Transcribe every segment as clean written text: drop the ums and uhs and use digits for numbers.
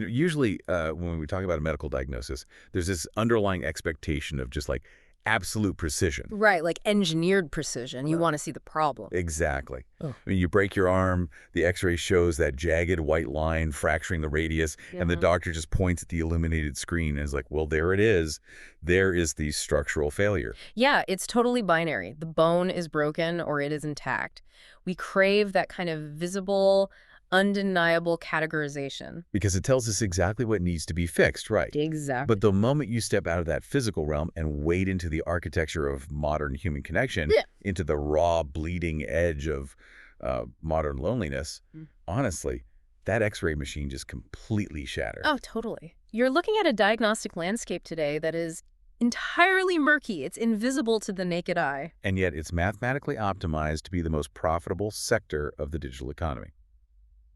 Usually when we talk about a medical diagnosis, there's this underlying expectation of just like absolute precision. Right, like engineered precision. You want to see the problem. Exactly. Oh. I mean, you break your arm, the x-ray shows that jagged white line fracturing the radius, and the doctor just points at the illuminated screen and is like, well, there it is. There is the structural failure. Yeah, it's totally binary. The bone is broken or it is intact. We crave that kind of visible, undeniable categorization. Because it tells us exactly what needs to be fixed, right? Exactly. But the moment you step out of that physical realm and wade into the architecture of modern human connection, into the raw, bleeding edge of modern loneliness, honestly, that x-ray machine just completely shatters. Oh, totally. You're looking at a diagnostic landscape today that is entirely murky. It's invisible to the naked eye. And yet it's mathematically optimized to be the most profitable sector of the digital economy.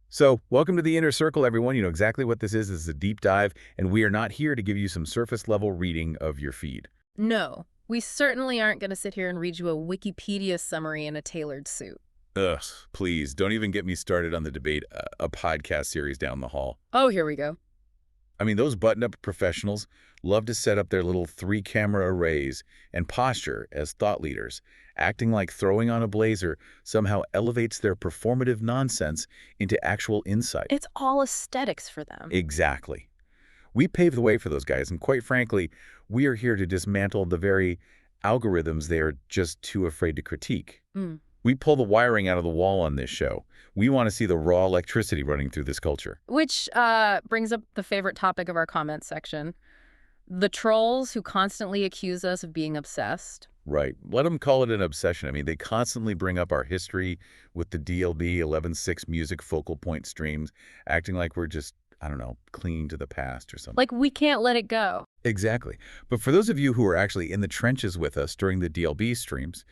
So, welcome to the Inner Circle, everyone. You know exactly what this is. This is a deep dive, and we are not here to give you some surface-level reading of your feed. No, we certainly aren't going to sit here and read you a Wikipedia summary in a tailored suit. Ugh, please, don't even get me started on the debate, a podcast series down the hall. Oh, here we go. I mean, those button-up professionals love to set up their little 3-camera arrays and posture as thought leaders, acting like throwing on a blazer somehow elevates their performative nonsense into actual insight. It's all aesthetics for them. Exactly. We paved the way for those guys, and quite frankly, we are here to dismantle the very algorithms they are just too afraid to critique. We pull the wiring out of the wall on this show. We want to see the raw electricity running through this culture. Which brings up the favorite topic of our comments section. The trolls who constantly accuse us of being obsessed. Right. Let them call it an obsession. I mean, they constantly bring up our history with the DLB 11.6 music focal point streams, acting like we're just, I don't know, clinging to the past or something. Like we can't let it go. Exactly. But for those of you who are actually in the trenches with us during the DLB streams,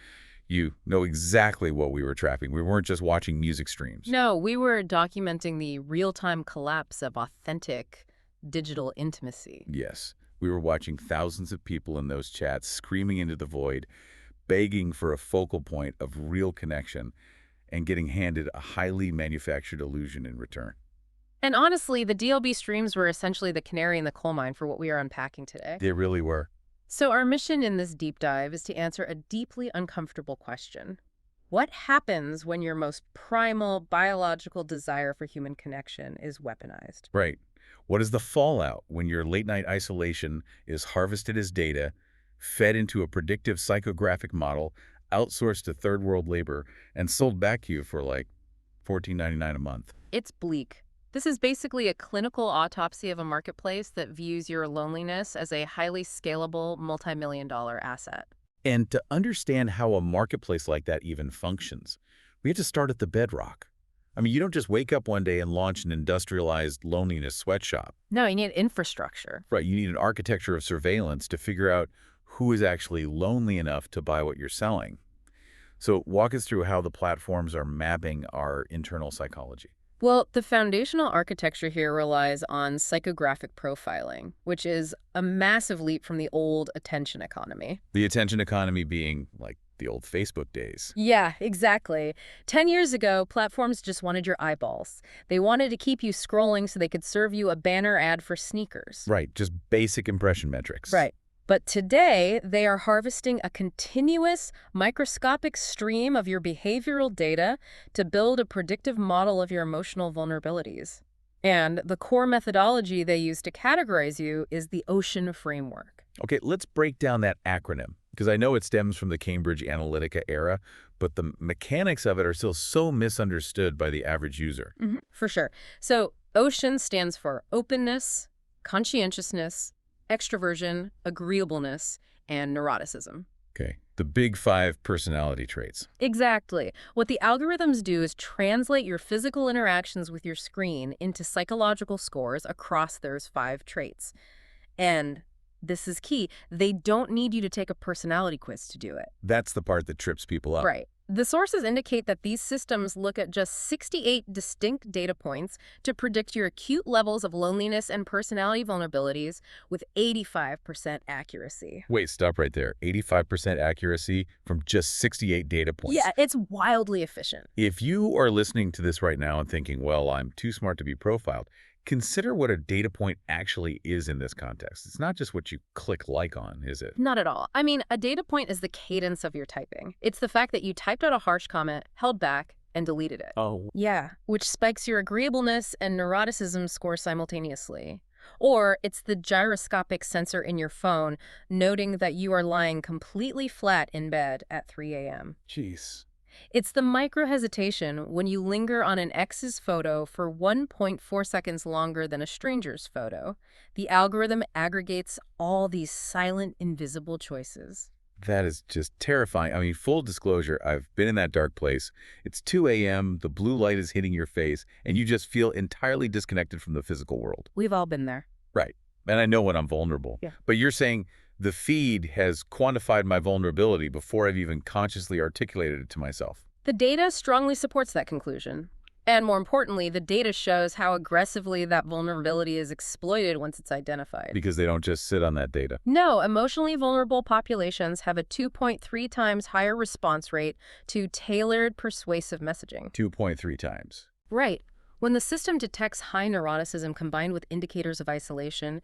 you know exactly what we were tracking. We weren't just watching music streams. No, we were documenting the real-time collapse of authentic digital intimacy. Yes. We were watching thousands of people in those chats screaming into the void, begging for a focal point of real connection, and getting handed a highly manufactured illusion in return. And honestly, the DLB streams were essentially the canary in the coal mine for what we are unpacking today. They really were. So our mission in this deep dive is to answer a deeply uncomfortable question. What happens when your most primal biological desire for human connection is weaponized? Right. What is the fallout when your late-night isolation is harvested as data, fed into a predictive psychographic model, outsourced to third-world labor, and sold back to you for like $14.99 a month? It's bleak. This is basically a clinical autopsy of a marketplace that views your loneliness as a highly scalable, multi-million-dollar asset. And to understand how a marketplace like that even functions, we have to start at the bedrock. I mean, you don't just wake up one day and launch an industrialized loneliness sweatshop. No, you need infrastructure. Right, you need an architecture of surveillance to figure out who is actually lonely enough to buy what you're selling. So walk us through how the platforms are mapping our internal psychology. Well, the foundational architecture here relies on psychographic profiling, which is a massive leap from the old attention economy. The attention economy being like the old Facebook days. Yeah, exactly. 10 years ago, platforms just wanted your eyeballs. They wanted to keep you scrolling so they could serve you a banner ad for sneakers. Right, just basic impression metrics. Right. But today, they are harvesting a continuous, microscopic stream of your behavioral data to build a predictive model of your emotional vulnerabilities. And the core methodology they use to categorize you is the OCEAN framework. Okay, let's break down that acronym, because I know it stems from the Cambridge Analytica era, but the mechanics of it are still so misunderstood by the average user. For sure. So OCEAN stands for openness, conscientiousness, extroversion, agreeableness, and neuroticism. Okay, the big 5 personality traits. Exactly. What the algorithms do is translate your physical interactions with your screen into psychological scores across those 5 traits. And this is key. They don't need you to take a personality quiz to do it. That's the part that trips people up. Right. The sources indicate that these systems look at just 68 distinct data points to predict your acute levels of loneliness and personality vulnerabilities with 85% accuracy. Wait, stop right there. 85% accuracy from just 68 data points. Yeah, it's wildly efficient. If you are listening to this right now and thinking, well, I'm too smart to be profiled, Consider what a data point actually is in this context. It's not just what you click like on, is it? Not at all. I mean, a data point is the cadence of your typing. It's the fact that you typed out a harsh comment, held back, and deleted it. Oh. Yeah, which spikes your agreeableness and neuroticism score simultaneously. Or it's the gyroscopic sensor in your phone noting that you are lying completely flat in bed at 3 a.m. Jeez. It's the micro-hesitation when you linger on an ex's photo for 1.4 seconds longer than a stranger's photo. The algorithm aggregates all these silent, invisible choices. That is just terrifying. I mean, full disclosure, I've been in that dark place. It's 2 a.m., the blue light is hitting your face, and you just feel entirely disconnected from the physical world. We've all been there. Right. And I know when I'm vulnerable. Yeah. But you're saying the feed has quantified my vulnerability before I've even consciously articulated it to myself. The data strongly supports that conclusion. And more importantly, the data shows how aggressively that vulnerability is exploited once it's identified. Because they don't just sit on that data. No, emotionally vulnerable populations have a 2.3 times higher response rate to tailored persuasive messaging. 2.3 times. Right. When the system detects high neuroticism combined with indicators of isolation,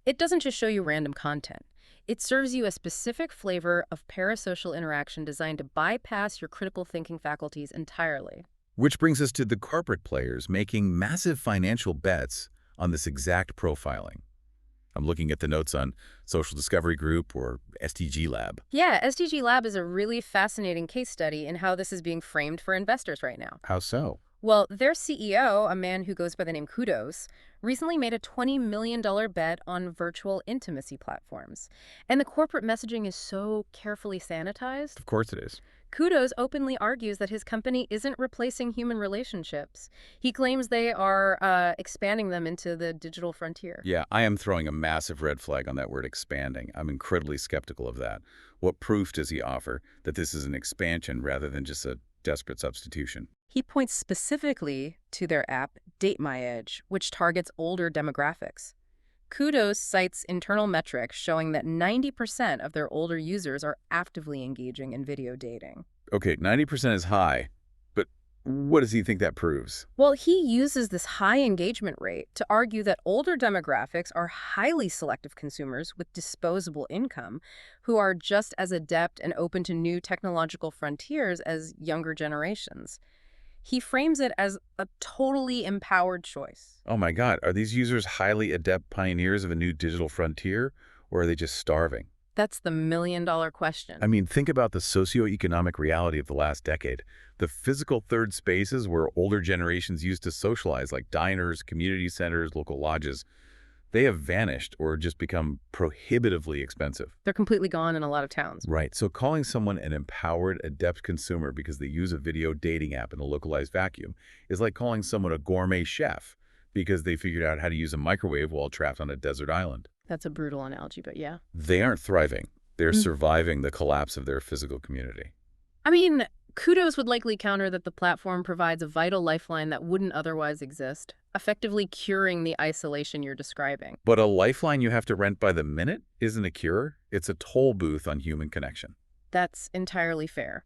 it doesn't just show you random content. It serves you a specific flavor of parasocial interaction designed to bypass your critical thinking faculties entirely. Which brings us to the corporate players making massive financial bets on this exact profiling. I'm looking at the notes on Social Discovery Group or STG Lab. Yeah, STG Lab is a really fascinating case study in how this is being framed for investors right now. How so? Well, their CEO, a man who goes by the name Kudos, recently made a $20 million bet on virtual intimacy platforms. And the corporate messaging is so carefully sanitized. Of course it is. Kudos openly argues that his company isn't replacing human relationships. He claims they are expanding them into the digital frontier. Yeah, I am throwing a massive red flag on that word expanding. I'm incredibly skeptical of that. What proof does he offer that this is an expansion rather than just a desperate substitution? He points specifically to their app, Date My Edge, which targets older demographics. Kudos cites internal metrics showing that 90% of their older users are actively engaging in video dating. Okay, 90% is high, but what does he think that proves? Well, he uses this high engagement rate to argue that older demographics are highly selective consumers with disposable income who are just as adept and open to new technological frontiers as younger generations. He frames it as a totally empowered choice. Oh my God, are these users highly adept pioneers of a new digital frontier, or are they just starving? That's the million-dollar question. I mean, think about the socioeconomic reality of the last decade. The physical third spaces where older generations used to socialize, like diners, community centers, local lodges, they have vanished or just become prohibitively expensive. They're completely gone in a lot of towns. Right. So calling someone an empowered, adept consumer because they use a video dating app in a localized vacuum is like calling someone a gourmet chef because they figured out how to use a microwave while trapped on a desert island. That's a brutal analogy, but yeah. They aren't thriving. They're surviving the collapse of their physical community. I mean, Kudos would likely counter that the platform provides a vital lifeline that wouldn't otherwise exist, effectively curing the isolation you're describing. But a lifeline you have to rent by the minute isn't a cure. It's a toll booth on human connection. That's entirely fair.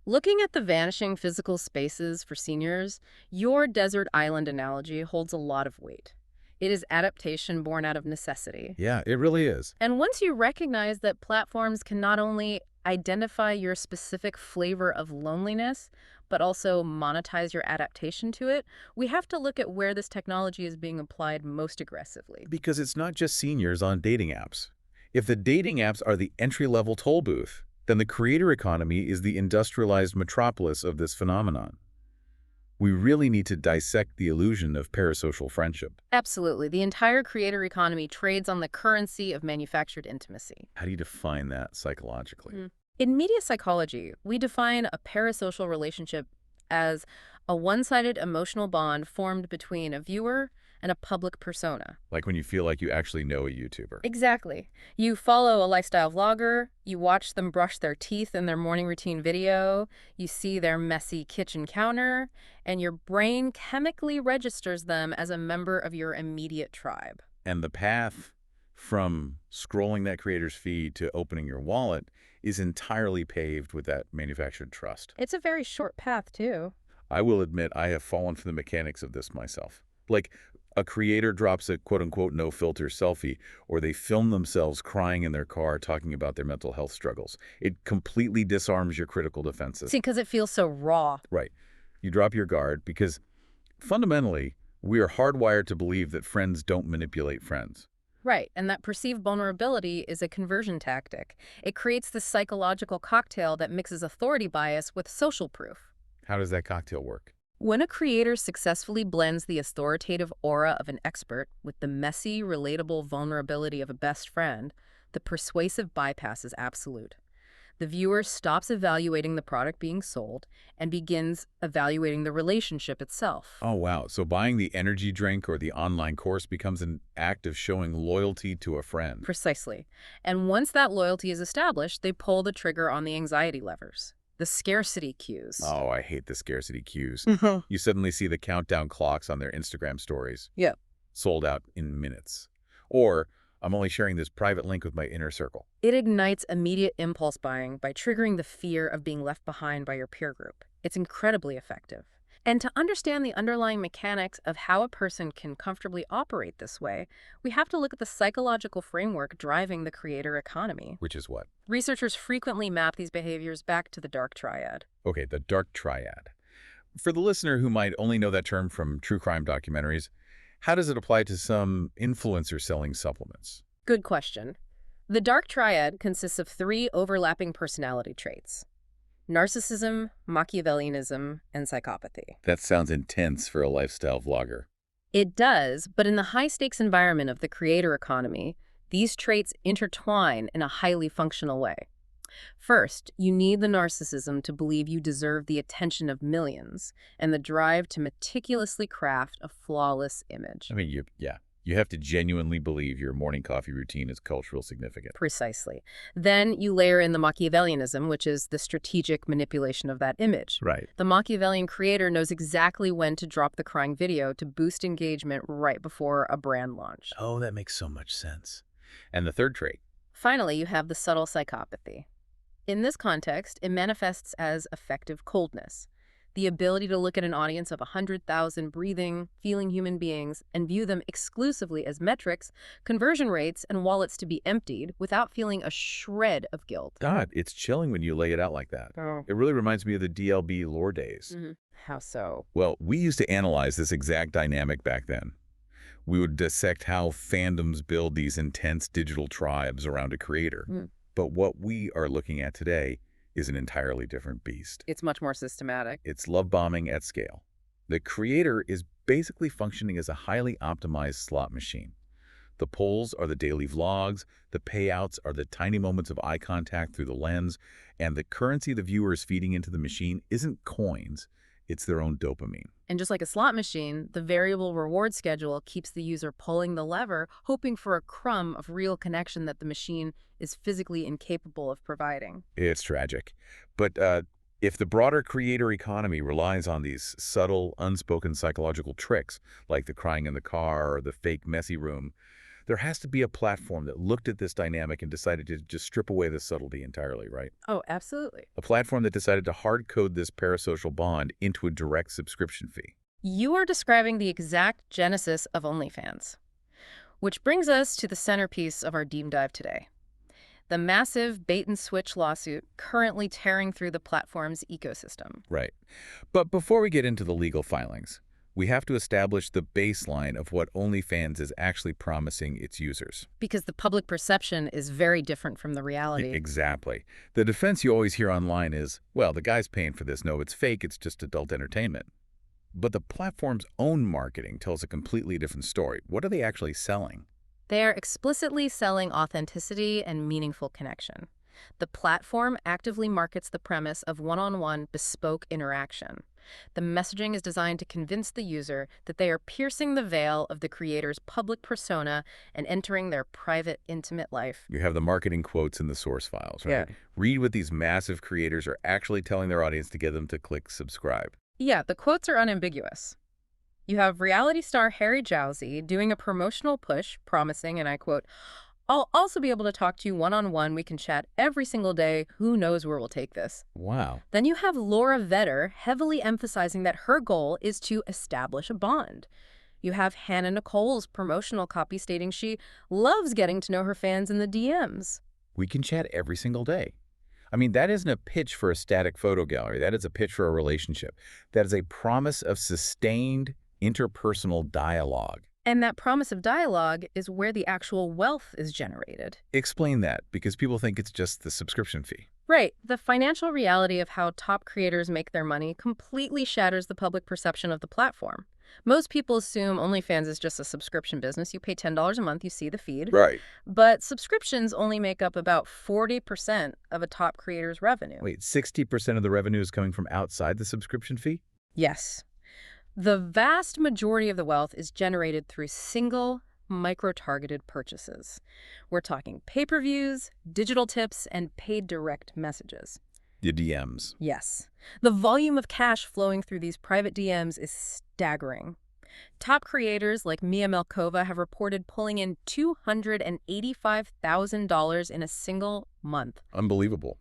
Looking at the vanishing physical spaces for seniors, your desert island analogy holds a lot of weight. It is adaptation born out of necessity. Yeah, it really is. And once you recognize that platforms can not only identify your specific flavor of loneliness, but also monetize your adaptation to it, we have to look at where this technology is being applied most aggressively. Because it's not just seniors on dating apps. If the dating apps are the entry-level toll booth, then the creator economy is the industrialized metropolis of this phenomenon. We really need to dissect the illusion of parasocial friendship. Absolutely. The entire creator economy trades on the currency of manufactured intimacy. How do you define that psychologically? In media psychology, we define a parasocial relationship as a one-sided emotional bond formed between a viewer and a public persona. Like when you feel like you actually know a YouTuber. Exactly. You follow a lifestyle vlogger, you watch them brush their teeth in their morning routine video, you see their messy kitchen counter, and your brain chemically registers them as a member of your immediate tribe. And the path from scrolling that creator's feed to opening your wallet is entirely paved with that manufactured trust. It's a very short path, too. I will admit I have fallen for the mechanics of this myself. Like, A creator drops a quote-unquote no-filter selfie, or they film themselves crying in their car talking about their mental health struggles. It completely disarms your critical defenses. See, because it feels so raw. Right. You drop your guard because fundamentally, we are hardwired to believe that friends don't manipulate friends. Right, and that perceived vulnerability is a conversion tactic. It creates this psychological cocktail that mixes authority bias with social proof. How does that cocktail work? When a creator successfully blends the authoritative aura of an expert with the messy, relatable vulnerability of a best friend, the persuasive bypass is absolute. The viewer stops evaluating the product being sold and begins evaluating the relationship itself. Oh, wow. So buying the energy drink or the online course becomes an act of showing loyalty to a friend. Precisely. And once that loyalty is established, they pull the trigger on the anxiety levers, the scarcity cues. Oh, I hate the scarcity cues. Mhm. You suddenly see the countdown clocks on their Instagram stories. Yeah. Sold out in minutes. Or, I'm only sharing this private link with my inner circle. It ignites immediate impulse buying by triggering the fear of being left behind by your peer group. It's incredibly effective. And to understand the underlying mechanics of how a person can comfortably operate this way, we have to look at the psychological framework driving the creator economy. Which is what? Researchers frequently map these behaviors back to the dark triad. Okay, the dark triad. For the listener who might only know that term from true crime documentaries, how does it apply to some influencer selling supplements? Good question. The dark triad consists of 3 overlapping personality traits: narcissism, Machiavellianism, and psychopathy. That sounds intense for a lifestyle vlogger. It does, but in the high-stakes environment of the creator economy, these traits intertwine in a highly functional way. First, you need the narcissism to believe you deserve the attention of millions and the drive to meticulously craft a flawless image. I mean, you have to genuinely believe your morning coffee routine is cultural significant. Precisely. Then you layer in the Machiavellianism, which is the strategic manipulation of that image. Right. The Machiavellian creator knows exactly when to drop the crying video to boost engagement right before a brand launch. Oh, that makes so much sense. And the third trait? Finally, you have the subtle psychopathy. In this context, it manifests as affective coldness, the ability to look at an audience of 100,000 breathing, feeling human beings and view them exclusively as metrics, conversion rates, and wallets to be emptied without feeling a shred of guilt. God, it's chilling when you lay it out like that. Oh. It really reminds me of the DLB lore days. How so? Well, we used to analyze this exact dynamic back then. We would dissect how fandoms build these intense digital tribes around a creator. But what we are looking at today is an entirely different beast. It's much more systematic. It's love bombing at scale. The creator is basically functioning as a highly optimized slot machine. The polls are the daily vlogs, the payouts are the tiny moments of eye contact through the lens, and the currency the viewer is feeding into the machine isn't coins, it's their own dopamine. And just like a slot machine, the variable reward schedule keeps the user pulling the lever, hoping for a crumb of real connection that the machine is physically incapable of providing. It's tragic. But if the broader creator economy relies on these subtle, unspoken psychological tricks, like the crying in the car or the fake messy room, there has to be a platform that looked at this dynamic and decided to just strip away the subtlety entirely, right? Oh, absolutely. A platform that decided to hard code this parasocial bond into a direct subscription fee. You are describing the exact genesis of OnlyFans. Which brings us to the centerpiece of our deep dive today. The massive bait-and-switch lawsuit currently tearing through the platform's ecosystem. Right. But before we get into the legal filings, we have to establish the baseline of what OnlyFans is actually promising its users. Because the public perception is very different from the reality. Exactly. The defense you always hear online is, well, the guy's paying for this. No, it's fake. It's just adult entertainment. But the platform's own marketing tells a completely different story. What are they actually selling? They are explicitly selling authenticity and meaningful connection. The platform actively markets the premise of one-on-one bespoke interaction. The messaging is designed to convince the user that they are piercing the veil of the creator's public persona and entering their private, intimate life. You have the marketing quotes in the source files, right? Yeah. Read what these massive creators are actually telling their audience to get them to click subscribe. Yeah, the quotes are unambiguous. You have reality star Harry Jowsey doing a promotional push, promising, and I quote, "I'll also be able to talk to you one-on-one. We can chat every single day. Who knows where we'll take this?" Wow. Then you have Laura Vedder heavily emphasizing that her goal is to establish a bond. You have Hannah Nicole's promotional copy stating she loves getting to know her fans in the DMs. We can chat every single day. I mean, that isn't a pitch for a static photo gallery. That is a pitch for a relationship. That is a promise of sustained interpersonal dialogue. And that promise of dialogue is where the actual wealth is generated. Explain that, because people think it's just the subscription fee. Right. The financial reality of how top creators make their money completely shatters the public perception of the platform. Most people assume OnlyFans is just a subscription business. You pay $10 a month, you see the feed. Right. But subscriptions only make up about 40% of a top creator's revenue. Wait, 60% of the revenue is coming from outside the subscription fee? Yes. The vast majority of the wealth is generated through single, micro-targeted purchases. We're talking pay-per-views, digital tips, and paid direct messages. The DMs. Yes. The volume of cash flowing through these private DMs is staggering. Top creators like Mia Malkova have reported pulling in $285,000 in a single month. Unbelievable.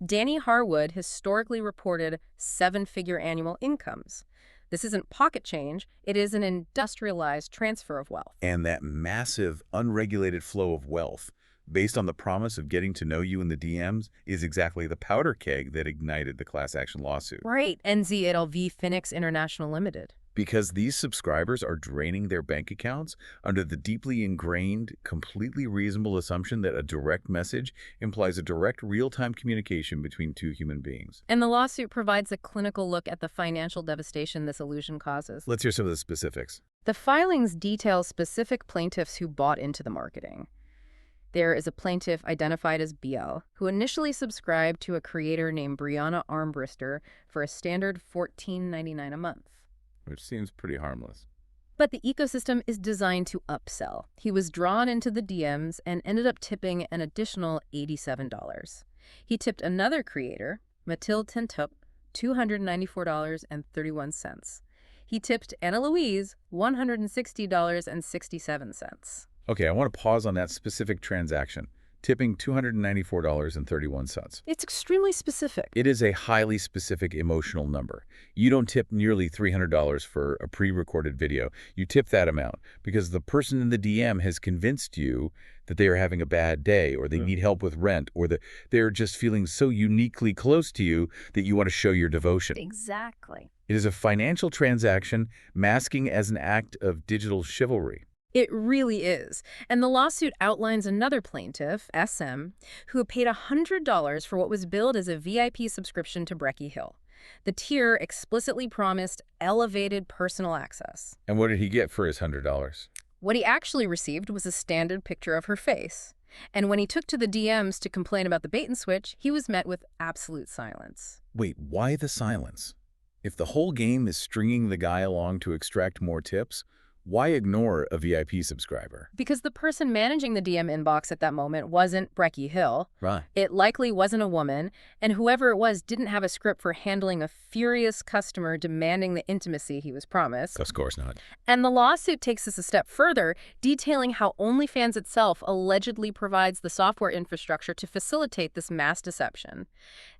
Danny Harwood historically reported seven-figure annual incomes. This isn't pocket change, it is an industrialized transfer of wealth. And that massive, unregulated flow of wealth, based on the promise of getting to know you in the DMs, is exactly the powder keg that ignited the class action lawsuit. Right, NZLV Phoenix International Limited. Because these subscribers are draining their bank accounts under the deeply ingrained, completely reasonable assumption that a direct message implies a direct real-time communication between two human beings. And the lawsuit provides a clinical look at the financial devastation this illusion causes. Let's hear some of the specifics. The filings detail specific plaintiffs who bought into the marketing. There is a plaintiff identified as BL, who initially subscribed to a creator named Brianna Armbrister for a standard $14.99 a month. Which seems pretty harmless. But the ecosystem is designed to upsell. He was drawn into the DMs and ended up tipping an additional $87. He tipped another creator, Mathilde Tentup, $294.31. He tipped Anna Louise $160.67. Okay, I want to pause on that specific transaction. Tipping $294.31. It's extremely specific. It is a highly specific emotional number. You don't tip nearly $300 for a pre-recorded video. You tip that amount because the person in the DM has convinced you that they are having a bad day, or they need help with rent, or that they're just feeling so uniquely close to you that you want to show your devotion. Exactly. It is a financial transaction masking as an act of digital chivalry. It really is. And the lawsuit outlines another plaintiff, SM, who paid $100 for what was billed as a VIP subscription to Brecky Hill. The tier explicitly promised elevated personal access. And what did he get for his $100? What he actually received was a standard picture of her face. And when he took to the DMs to complain about the bait and switch, he was met with absolute silence. Wait, why the silence? If the whole game is stringing the guy along to extract more tips, why ignore a VIP subscriber? Because the person managing the DM inbox at that moment wasn't Brecky Hill. Right. It likely wasn't a woman, and whoever it was didn't have a script for handling a furious customer demanding the intimacy he was promised. Of course not. And the lawsuit takes this a step further, detailing how OnlyFans itself allegedly provides the software infrastructure to facilitate this mass deception.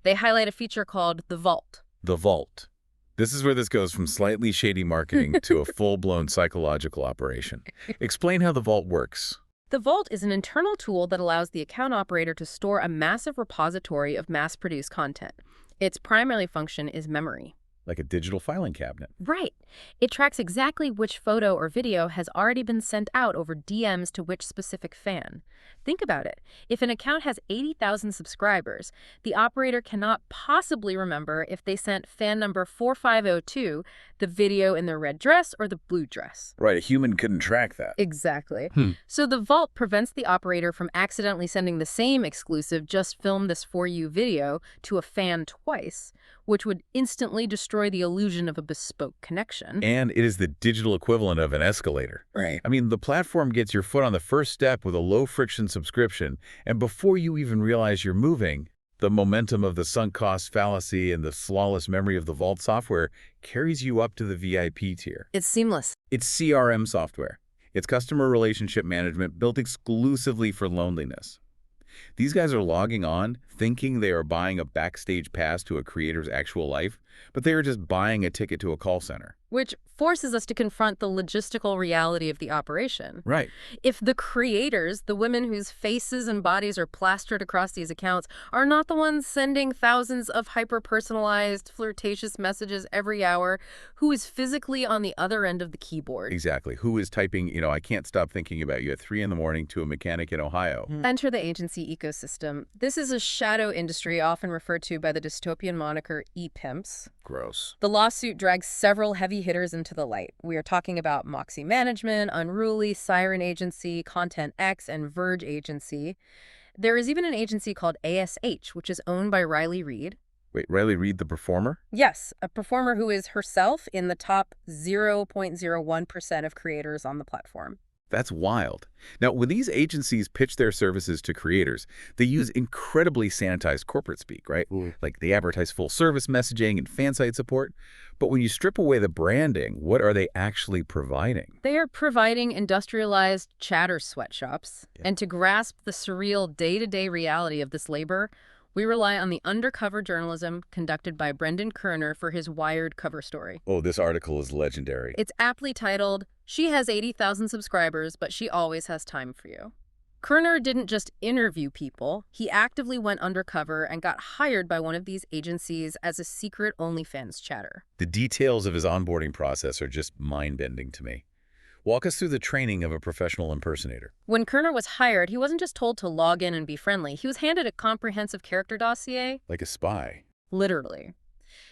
They highlight a feature called the Vault. The Vault. This is where this goes from slightly shady marketing to a full-blown psychological operation. Explain how the Vault works. The Vault is an internal tool that allows the account operator to store a massive repository of mass-produced content. Its primary function is memory. Like a digital filing cabinet. Right. It tracks exactly which photo or video has already been sent out over DMs to which specific fan. Think about it. If an account has 80,000 subscribers, the operator cannot possibly remember if they sent fan number 4502 the video in the red dress or the blue dress. Right, a human couldn't track that. Exactly. So the Vault prevents the operator from accidentally sending the same exclusive "just film this for you" video to a fan twice, which would instantly destroy the illusion of a bespoke connection. And it is the digital equivalent of an escalator. Right. I mean, the platform gets your foot on the first step with a low-friction subscription, and before you even realize you're moving, the momentum of the sunk cost fallacy and the flawless memory of the Vault software carries you up to the VIP tier. It's seamless. It's CRM software. It's customer relationship management built exclusively for loneliness. These guys are logging on, thinking they are buying a backstage pass to a creator's actual life, but they are just buying a ticket to a call center. Which forces us to confront the logistical reality of the operation. Right. If the creators, the women whose faces and bodies are plastered across these accounts, are not the ones sending thousands of hyper-personalized, flirtatious messages every hour, who is physically on the other end of the keyboard? Exactly. Who is typing, I can't stop thinking about you at 3 in the morning to a mechanic in Ohio? Enter the agency ecosystem. This is a shadow industry often referred to by the dystopian moniker e-pimps. Gross. The lawsuit drags several heavy hitters into the light. We are talking about Moxie Management, Unruly, Siren Agency, Content X, and Verge Agency. There is even an agency called ASH, which is owned by Riley Reid. Wait, Riley Reid, the performer? Yes, a performer who is herself in the top 0.01% of creators on the platform. That's wild. Now, when these agencies pitch their services to creators, they use incredibly sanitized corporate speak, right? Like they advertise full service messaging and fan site support. But when you strip away the branding, what are they actually providing? They are providing industrialized chatter sweatshops. And to grasp the surreal day-to-day reality of this labor, we rely on the undercover journalism conducted by Brendan Kerner for his Wired cover story. Oh, this article is legendary. It's aptly titled, "She has 80,000 subscribers, but she always has time for you." Kerner didn't just interview people. He actively went undercover and got hired by one of these agencies as a secret OnlyFans chatter. The details of his onboarding process are just mind-bending to me. Walk us through the training of a professional impersonator. When Kerner was hired, he wasn't just told to log in and be friendly. He was handed a comprehensive character dossier. Like a spy. Literally.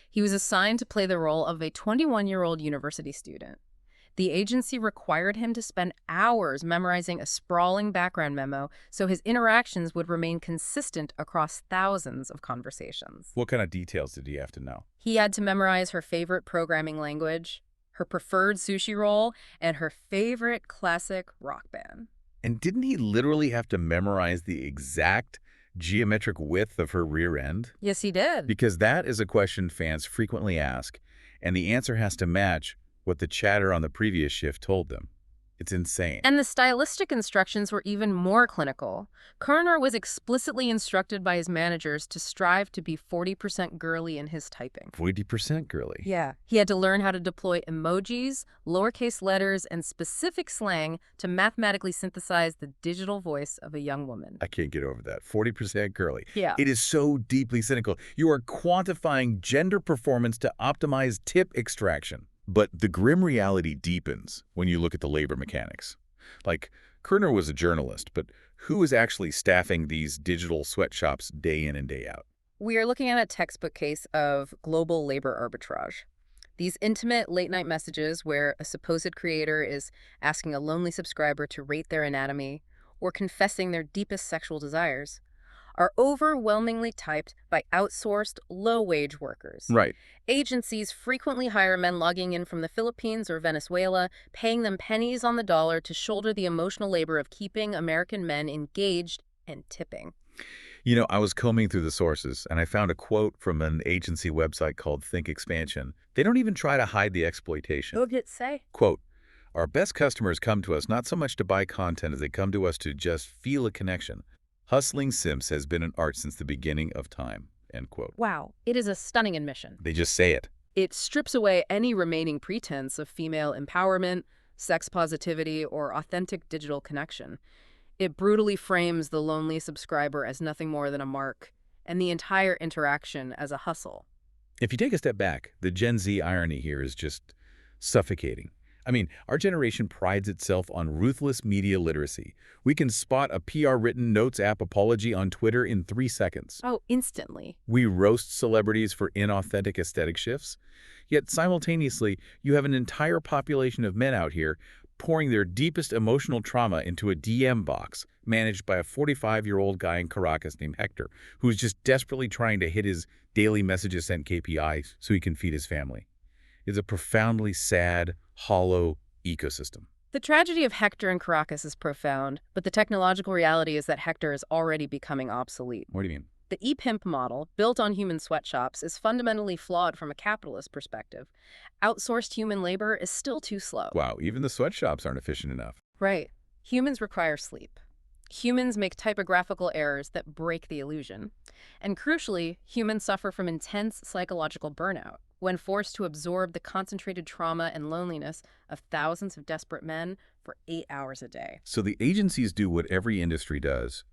He was assigned to play the role of a 21-year-old university student. The agency required him to spend hours memorizing a sprawling background memo so his interactions would remain consistent across thousands of conversations. What kind of details did he have to know? He had to memorize her favorite programming language, her preferred sushi roll, and her favorite classic rock band. And didn't he literally have to memorize the exact geometric width of her rear end? Yes, he did. Because that is a question fans frequently ask, and the answer has to match what the chatter on the previous shift told them. It's insane. And the stylistic instructions were even more clinical. Kerner was explicitly instructed by his managers to strive to be 40% girly in his typing. 40% girly? Yeah. He had to learn how to deploy emojis, lowercase letters, and specific slang to mathematically synthesize the digital voice of a young woman. I can't get over that. 40% girly. Yeah. It is so deeply cynical. You are quantifying gender performance to optimize tip extraction. But the grim reality deepens when you look at the labor mechanics. Like, Kerner was a journalist, but who is actually staffing these digital sweatshops day in and day out? We are looking at a textbook case of global labor arbitrage. These intimate late-night messages where a supposed creator is asking a lonely subscriber to rate their anatomy or confessing their deepest sexual desires are overwhelmingly typed by outsourced, low-wage workers. Right. Agencies frequently hire men logging in from the Philippines or Venezuela, paying them pennies on the dollar to shoulder the emotional labor of keeping American men engaged and tipping. I was combing through the sources, and I found a quote from an agency website called Think Expansion. They don't even try to hide the exploitation. What did it say? Quote, "Our best customers come to us not so much to buy content as they come to us to just feel a connection. Hustling simps has been an art since the beginning of time," end quote. Wow, it is a stunning admission. They just say it. It strips away any remaining pretense of female empowerment, sex positivity, or authentic digital connection. It brutally frames the lonely subscriber as nothing more than a mark, and the entire interaction as a hustle. If you take a step back, the Gen Z irony here is just suffocating. I mean, our generation prides itself on ruthless media literacy. We can spot a PR-written notes app apology on Twitter in 3 seconds. Oh, instantly. We roast celebrities for inauthentic aesthetic shifts. Yet simultaneously, you have an entire population of men out here pouring their deepest emotional trauma into a DM box managed by a 45-year-old guy in Caracas named Hector, who's just desperately trying to hit his daily messages sent KPI so he can feed his family. It's a profoundly sad, hollow ecosystem. The tragedy of Hector in Caracas is profound, but the technological reality is that Hector is already becoming obsolete. What do you mean? The e-pimp model, built on human sweatshops, is fundamentally flawed from a capitalist perspective. Outsourced human labor is still too slow. Wow, even the sweatshops aren't efficient enough. Right. Humans require sleep. Humans make typographical errors that break the illusion. And crucially, humans suffer from intense psychological burnout. when forced to absorb the concentrated trauma and loneliness of thousands of desperate men for 8 hours a day. So the agencies do what every industry does.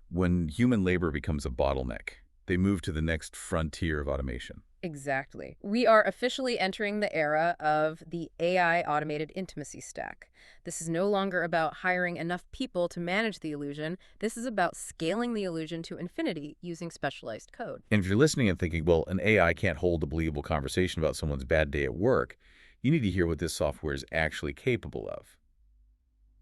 When human labor becomes a bottleneck, they move to the next frontier of automation. Exactly. We are officially entering the era of the AI automated intimacy stack. This is no longer about hiring enough people to manage the illusion. This is about scaling the illusion to infinity using specialized code. And if you're listening and thinking, well, an AI can't hold a believable conversation about someone's bad day at work, you need to hear what this software is actually capable of.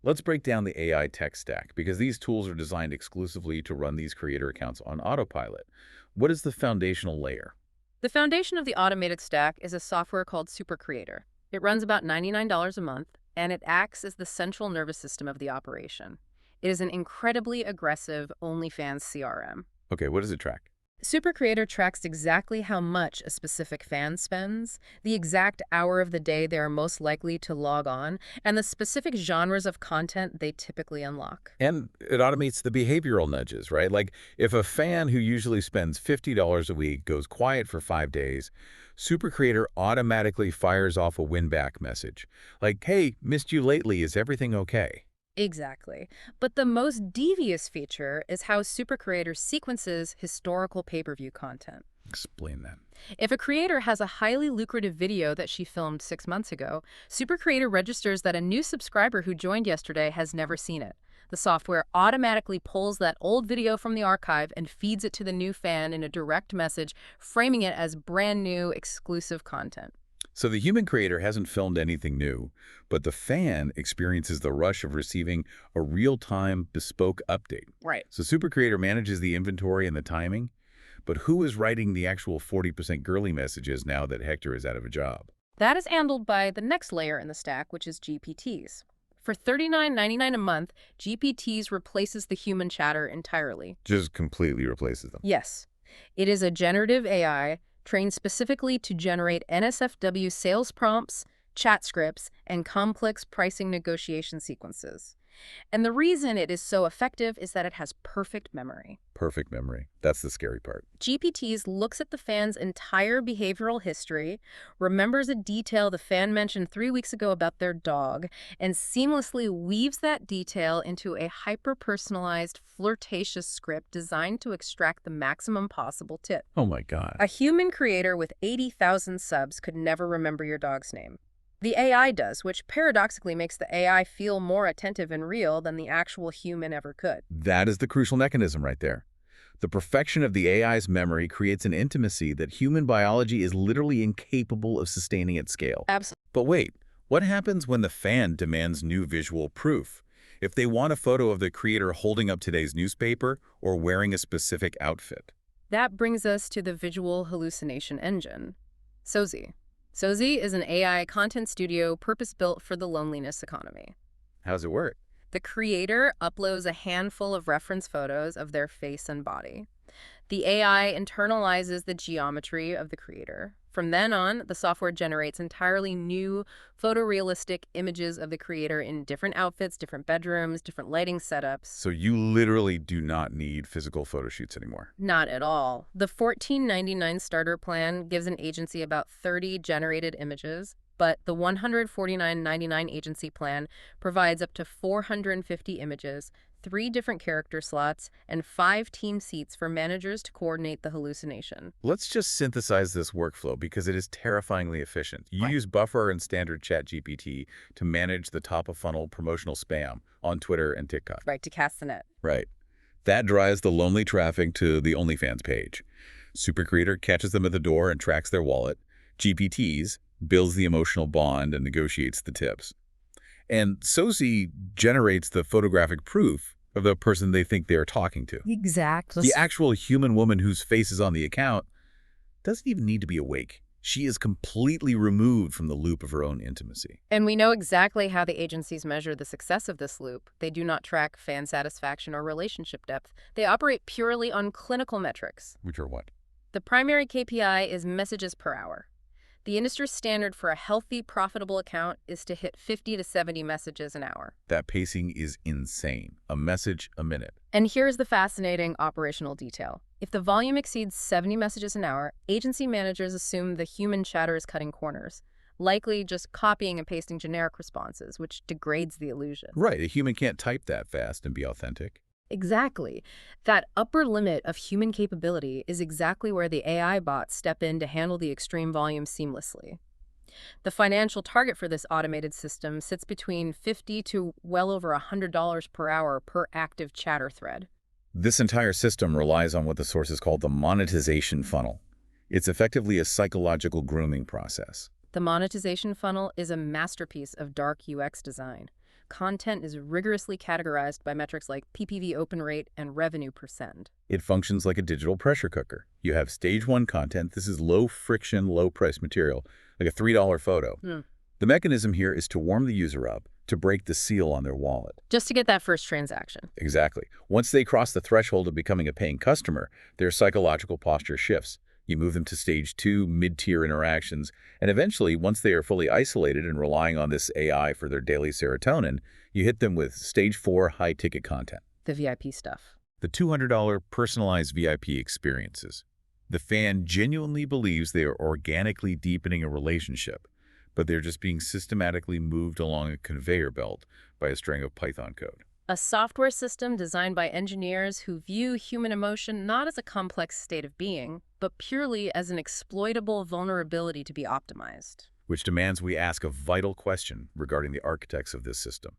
Let's break down the AI tech stack, because these tools are designed exclusively to run these creator accounts on autopilot. What is the foundational layer? The foundation of the automated stack is a software called Super Creator. It runs about $99 a month, and it acts as the central nervous system of the operation. It is an incredibly aggressive OnlyFans CRM. Okay, what does it track? Super Creator tracks exactly how much a specific fan spends, the exact hour of the day they are most likely to log on, and the specific genres of content they typically unlock. And it automates the behavioral nudges, right? Like if a fan who usually spends $50 a week goes quiet for 5 days, Super Creator automatically fires off a win-back message. Like, hey, missed you lately, is everything okay? Exactly. But the most devious feature is how Super Creator sequences historical pay-per-view content. Explain that. If a creator has a highly lucrative video that she filmed 6 months ago, Super Creator registers that a new subscriber who joined yesterday has never seen it. The software automatically pulls that old video from the archive and feeds it to the new fan in a direct message, framing it as brand new, exclusive content. So the human creator hasn't filmed anything new, but the fan experiences the rush of receiving a real-time, bespoke update. Right. So Super Creator manages the inventory and the timing, but who is writing the actual 40% girly messages now that Hector is out of a job? That is handled by the next layer in the stack, which is GPTs. For $39.99 a month, GPTs replaces the human chatter entirely. Just completely replaces them. Yes. It is a generative AI trained specifically to generate NSFW sales prompts, chat scripts, and complex pricing negotiation sequences. And the reason it is so effective is that it has perfect memory. Perfect memory. That's the scary part. GPTs looks at the fan's entire behavioral history, remembers a detail the fan mentioned 3 weeks ago about their dog, and seamlessly weaves that detail into a hyper-personalized, flirtatious script designed to extract the maximum possible tip. Oh my God. A human creator with 80,000 subs could never remember your dog's name. The AI does, which paradoxically makes the AI feel more attentive and real than the actual human ever could. That is the crucial mechanism right there. The perfection of the AI's memory creates an intimacy that human biology is literally incapable of sustaining at scale. Absolutely. But wait, what happens when the fan demands new visual proof? If they want a photo of the creator holding up today's newspaper or wearing a specific outfit? That brings us to the visual hallucination engine, SOZI. SOZI is an AI content studio purpose-built for the loneliness economy. How's it work? The creator uploads a handful of reference photos of their face and body. The AI internalizes the geometry of the creator. From then on, the software generates entirely new photorealistic images of the creator in different outfits, different bedrooms, different lighting setups. So you literally do not need physical photo shoots anymore. Not at all. The $14.99 starter plan gives an agency about 30 generated images, but the $149.99 agency plan provides up to 450 images, 3 different character slots, and 5 team seats for managers to coordinate the hallucination. Let's just synthesize this workflow because it is terrifyingly efficient. You use Buffer and standard ChatGPT to manage the top-of-funnel promotional spam on Twitter and TikTok. Right, to cast the net. Right. That drives the lonely traffic to the OnlyFans page. Super Creator catches them at the door and tracks their wallet. GPTs builds the emotional bond and negotiates the tips. And SOZI generates the photographic proof of the person they think they're talking to. Exactly. The actual human woman whose face is on the account doesn't even need to be awake. She is completely removed from the loop of her own intimacy. And we know exactly how the agencies measure the success of this loop. They do not track fan satisfaction or relationship depth. They operate purely on clinical metrics. Which are what? The primary KPI is messages per hour. The industry standard for a healthy, profitable account is to hit 50 to 70 messages an hour. That pacing is insane. A message a minute. And here's the fascinating operational detail. If the volume exceeds 70 messages an hour, agency managers assume the human chatter is cutting corners, likely just copying and pasting generic responses, which degrades the illusion. Right, a human can't type that fast and be authentic. Exactly. That upper limit of human capability is exactly where the AI bots step in to handle the extreme volume seamlessly. The financial target for this automated system sits between $50 to well over $100 per hour per active chatter thread. This entire system relies on what the sources call the monetization funnel. It's effectively a psychological grooming process. The monetization funnel is a masterpiece of dark UX design. Content is rigorously categorized by metrics like PPV open rate and revenue per send. It functions like a digital pressure cooker. You have stage 1 content. This is low-friction, low-price material, like a $3 photo. The mechanism here is to warm the user up, to break the seal on their wallet. Just to get that first transaction. Exactly. Once they cross the threshold of becoming a paying customer, their psychological posture shifts. You move them to stage 2, mid-tier interactions, and eventually, once they are fully isolated and relying on this AI for their daily serotonin, you hit them with stage 4 high-ticket content. The VIP stuff. The $200 personalized VIP experiences. The fan genuinely believes they are organically deepening a relationship, but they're just being systematically moved along a conveyor belt by a string of Python code. A software system designed by engineers who view human emotion not as a complex state of being, but purely as an exploitable vulnerability to be optimized. Which demands we ask a vital question regarding the architects of this system.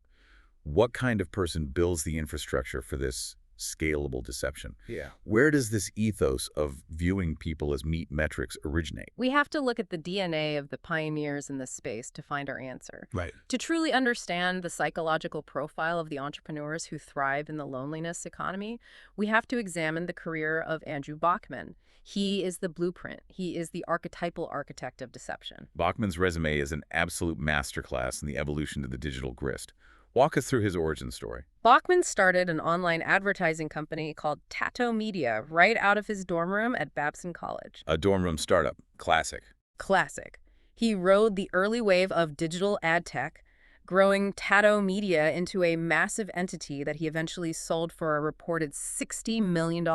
What kind of person builds the infrastructure for this scalable deception? Where does this ethos of viewing people as meat metrics originate? We have to look at the DNA of the pioneers in this space to find our answer. Right. To truly understand the psychological profile of the entrepreneurs who thrive in the loneliness economy, we have to examine the career of Andrew Bachman. He is the blueprint. He is the archetypal architect of deception. Bachman's resume is an absolute masterclass in the evolution of the digital grist. Walk us through his origin story. Bachman started an online advertising company called Tato Media right out of his dorm room at Babson College. A dorm room startup. Classic. Classic. He rode the early wave of digital ad tech, growing Tato Media into a massive entity that he eventually sold for a reported $60 million.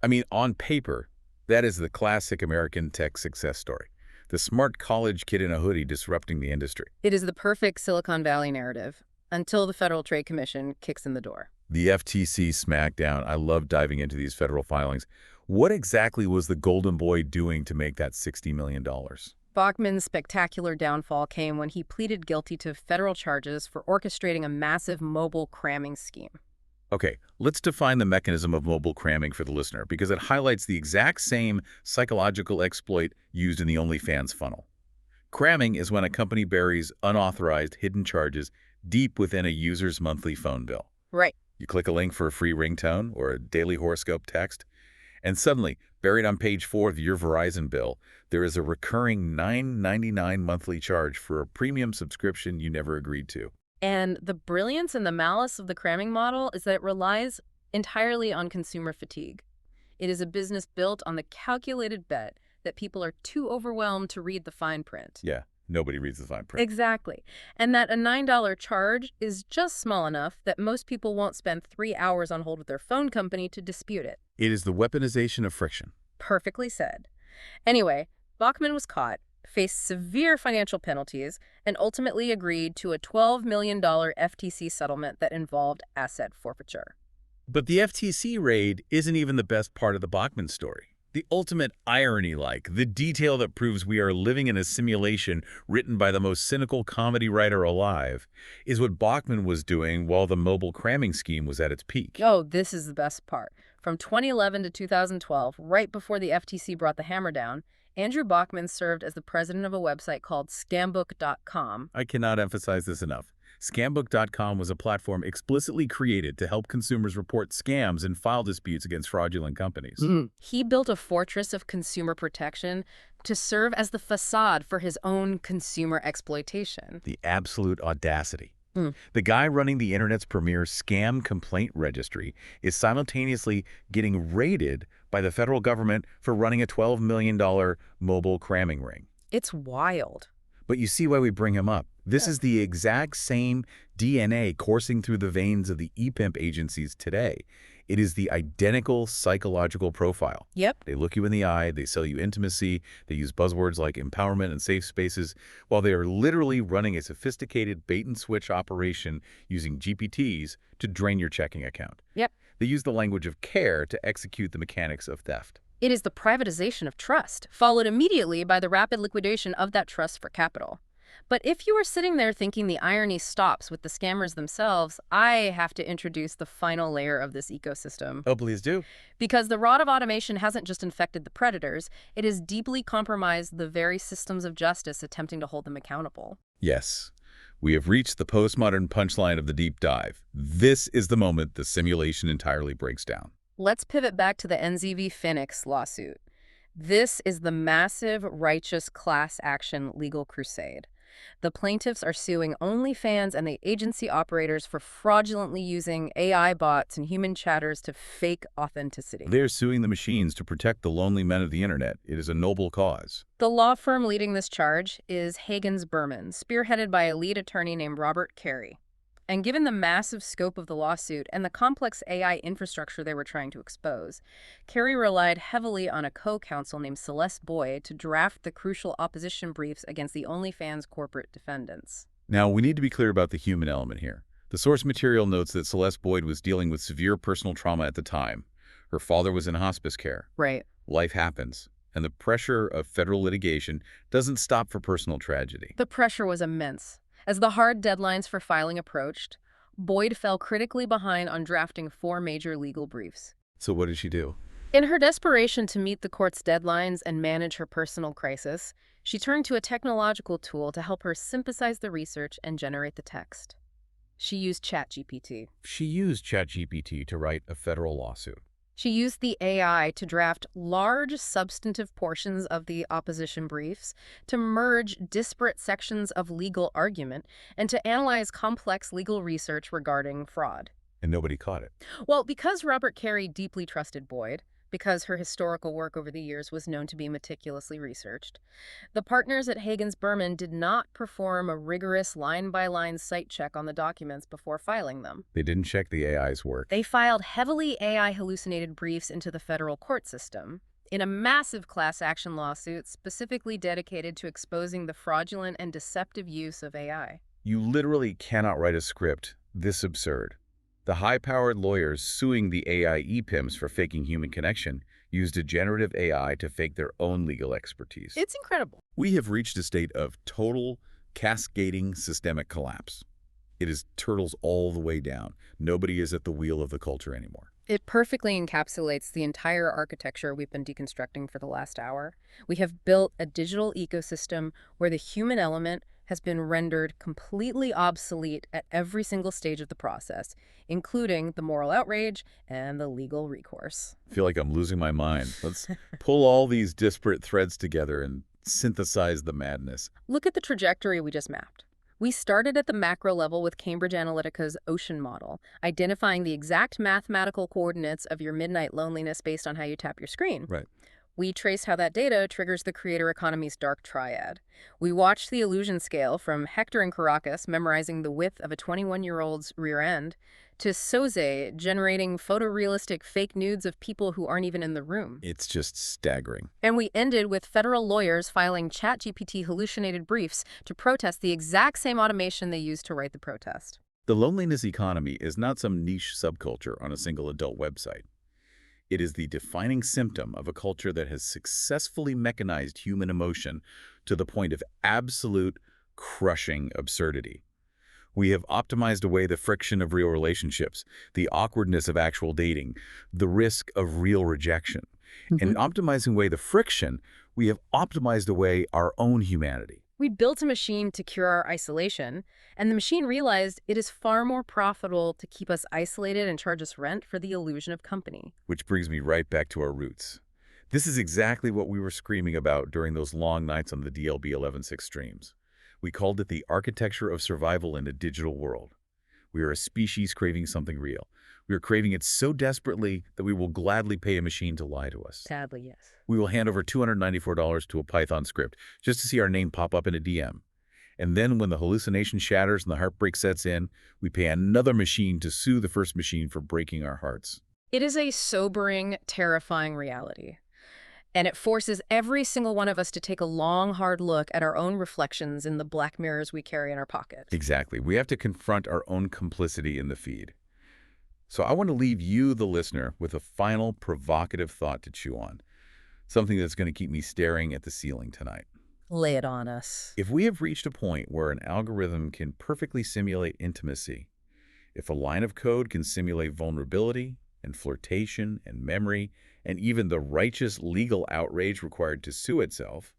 I mean, on paper, that is the classic American tech success story. The smart college kid in a hoodie disrupting the industry. It is the perfect Silicon Valley narrative, until the Federal Trade Commission kicks in the door. The FTC smackdown. I love diving into these federal filings. What exactly was the golden boy doing to make that $60 million? Bachman's spectacular downfall came when he pleaded guilty to federal charges for orchestrating a massive mobile cramming scheme. Okay, let's define the mechanism of mobile cramming for the listener, because it highlights the exact same psychological exploit used in the OnlyFans funnel. Cramming is when a company buries unauthorized hidden charges deep within a user's monthly phone bill. Right. You click a link for a free ringtone or a daily horoscope text, and suddenly, buried on page 4 of your Verizon bill, there is a recurring $9.99 monthly charge for a premium subscription you never agreed to. And the brilliance and the malice of the cramming model is that it relies entirely on consumer fatigue. It is a business built on the calculated bet that people are too overwhelmed to read the fine print. Yeah, nobody reads the fine print. Exactly. And that a $9 charge is just small enough that most people won't spend 3 hours on hold with their phone company to dispute it. It is the weaponization of friction. Perfectly said. Anyway, Bachman was caught, faced severe financial penalties, and ultimately agreed to a $12 million FTC settlement that involved asset forfeiture. But the FTC raid isn't even the best part of the Bachman story. The ultimate irony, the detail that proves we are living in a simulation written by the most cynical comedy writer alive, is what Bachman was doing while the mobile cramming scheme was at its peak. Oh, this is the best part. From 2011 to 2012, right before the FTC brought the hammer down, Andrew Bachman served as the president of a website called scambook.com. I cannot emphasize this enough. Scambook.com was a platform explicitly created to help consumers report scams and file disputes against fraudulent companies. He built a fortress of consumer protection to serve as the facade for his own consumer exploitation. The absolute audacity. The guy running the internet's premier scam complaint registry is simultaneously getting raided by the federal government for running a $12 million mobile cramming ring. It's wild. But you see why we bring him up. This is the exact same DNA coursing through the veins of the ePimp agencies today. It is the identical psychological profile. Yep. They look you in the eye, they sell you intimacy, they use buzzwords like empowerment and safe spaces, while they are literally running a sophisticated bait-and-switch operation using GPTs to drain your checking account. Yep. They use the language of care to execute the mechanics of theft. It is the privatization of trust, followed immediately by the rapid liquidation of that trust for capital. But if you are sitting there thinking the irony stops with the scammers themselves, I have to introduce the final layer of this ecosystem. Oh, please do. Because the rot of automation hasn't just infected the predators, it has deeply compromised the very systems of justice attempting to hold them accountable. Yes. We have reached the postmodern punchline of the deep dive. This is the moment the simulation entirely breaks down. Let's pivot back to the NZV Phoenix lawsuit. This is the massive, righteous class action legal crusade. The plaintiffs are suing OnlyFans and the agency operators for fraudulently using AI bots and human chatters to fake authenticity. They're suing the machines to protect the lonely men of the internet. It is a noble cause. The law firm leading this charge is Hagens Berman, spearheaded by a lead attorney named Robert Carey. And given the massive scope of the lawsuit and the complex AI infrastructure they were trying to expose, Carey relied heavily on a co-counsel named Celeste Boyd to draft the crucial opposition briefs against the OnlyFans corporate defendants. Now, we need to be clear about the human element here. The source material notes that Celeste Boyd was dealing with severe personal trauma at the time. Her father was in hospice care. Right. Life happens, and the pressure of federal litigation doesn't stop for personal tragedy. The pressure was immense. As the hard deadlines for filing approached, Boyd fell critically behind on drafting 4 major legal briefs. So what did she do? In her desperation to meet the court's deadlines and manage her personal crisis, she turned to a technological tool to help her synthesize the research and generate the text. She used ChatGPT. She used ChatGPT to write a federal lawsuit. She used the AI to draft large substantive portions of the opposition briefs, to merge disparate sections of legal argument, and to analyze complex legal research regarding fraud. And nobody caught it. Well, because Robert Carey deeply trusted Boyd, because her historical work over the years was known to be meticulously researched, the partners at Hagens Berman did not perform a rigorous line-by-line site check on the documents before filing them. They didn't check the AI's work. They filed heavily AI-hallucinated briefs into the federal court system in a massive class action lawsuit specifically dedicated to exposing the fraudulent and deceptive use of AI. You literally cannot write a script this absurd. The high-powered lawyers suing the AI ePIMs for faking human connection used a generative AI to fake their own legal expertise. It's incredible. We have reached a state of total, cascading systemic collapse. It is turtles all the way down. Nobody is at the wheel of the culture anymore. It perfectly encapsulates the entire architecture we've been deconstructing for the last hour. We have built a digital ecosystem where the human element has been rendered completely obsolete at every single stage of the process, including the moral outrage and the legal recourse. I feel like I'm losing my mind. Let's pull all these disparate threads together and synthesize the madness. Look at the trajectory we just mapped. We started at the macro level with Cambridge Analytica's ocean model, identifying the exact mathematical coordinates of your midnight loneliness based on how you tap your screen. Right. We traced how that data triggers the creator economy's dark triad. We watched the illusion scale from Hector in Caracas memorizing the width of a 21-year-old's rear end to Soze generating photorealistic fake nudes of people who aren't even in the room. It's just staggering. And we ended with federal lawyers filing ChatGPT hallucinated briefs to protest the exact same automation they used to write the protest. The loneliness economy is not some niche subculture on a single adult website. It is the defining symptom of a culture that has successfully mechanized human emotion to the point of absolute, crushing absurdity. We have optimized away the friction of real relationships, the awkwardness of actual dating, the risk of real rejection. And in optimizing away the friction, we have optimized away our own humanity. We built a machine to cure our isolation, and the machine realized it is far more profitable to keep us isolated and charge us rent for the illusion of company. Which brings me right back to our roots. This is exactly what we were screaming about during those long nights on the DLB 11.6 streams. We called it the architecture of survival in a digital world. We are a species craving something real. We are craving it so desperately that we will gladly pay a machine to lie to us. Sadly, yes. We will hand over $294 to a Python script just to see our name pop up in a DM. And then when the hallucination shatters and the heartbreak sets in, we pay another machine to sue the first machine for breaking our hearts. It is a sobering, terrifying reality. And it forces every single one of us to take a long, hard look at our own reflections in the black mirrors we carry in our pocket. Exactly. We have to confront our own complicity in the feed. So I want to leave you, the listener, with a final provocative thought to chew on. Something that's going to keep me staring at the ceiling tonight. Lay it on us. If we have reached a point where an algorithm can perfectly simulate intimacy, if a line of code can simulate vulnerability and flirtation and memory and even the righteous legal outrage required to sue itself,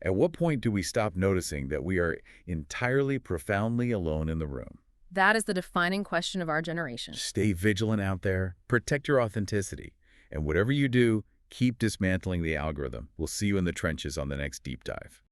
at what point do we stop noticing that we are entirely profoundly alone in the room? That is the defining question of our generation. Stay vigilant out there, protect your authenticity, and whatever you do, keep dismantling the algorithm. We'll see you in the trenches on the next deep dive.